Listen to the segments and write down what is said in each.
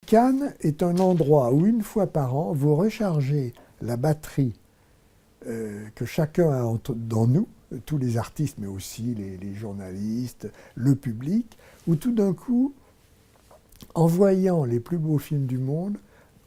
Cannes est un endroit où une fois par an, vous rechargez la batterie que chacun a dans nous, tous les artistes, mais aussi les journalistes, le public, où tout d'un coup, en voyant les plus beaux films du monde,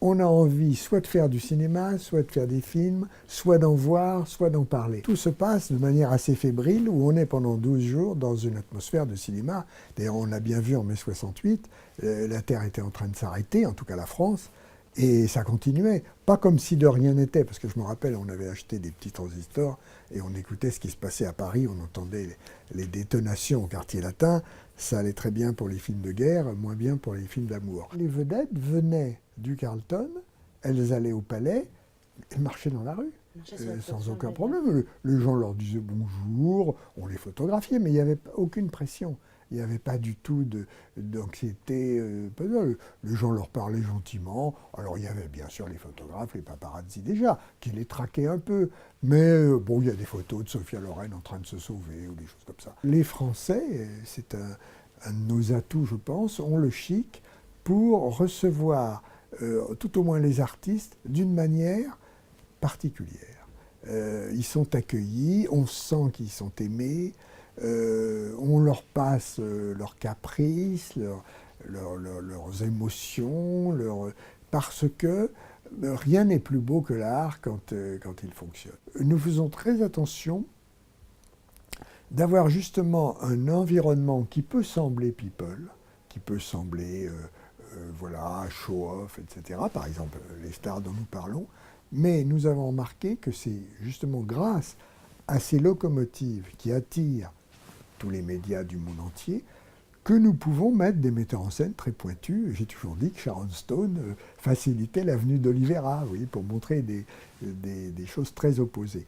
on a envie soit de faire du cinéma, soit de faire des films, soit d'en voir, soit d'en parler. Tout se passe de manière assez fébrile, où on est pendant 12 jours dans une atmosphère de cinéma. D'ailleurs, on l'a bien vu en mai 68, la Terre était en train de s'arrêter, en tout cas la France, et ça continuait. Pas comme si de rien n'était, parce que je me rappelle, on avait acheté des petits transistors et on écoutait ce qui se passait à Paris, on entendait les détonations au quartier latin. Ça allait très bien pour les films de guerre, moins bien pour les films d'amour. Les vedettes venaient du Carlton, elles allaient au palais, elles marchaient dans la rue, sans aucun problème. Les gens leur disaient bonjour, on les photographiait, mais il n'y avait aucune pression. Il n'y avait pas du tout d'anxiété. Les gens leur parlaient gentiment. Alors il y avait bien sûr les photographes, les paparazzi déjà, qui les traquaient un peu. Mais bon, il y a des photos de Sophia Loren en train de se sauver ou des choses comme ça. Les Français, c'est un de nos atouts, je pense, ont le chic pour recevoir tout au moins les artistes d'une manière particulière. Ils sont accueillis, on sent qu'ils sont aimés. On leur passe leurs caprices, leurs émotions, parce que rien n'est plus beau que l'art quand il fonctionne. Nous faisons très attention d'avoir justement un environnement qui peut sembler people, qui peut sembler voilà, show-off, etc. Par exemple, les stars dont nous parlons. Mais nous avons remarqué que c'est justement grâce à ces locomotives qui attirent tous les médias du monde entier, que nous pouvons mettre des metteurs en scène très pointus. J'ai toujours dit que Sharon Stone facilitait l'avenue d'Olivera, oui, pour montrer des choses très opposées.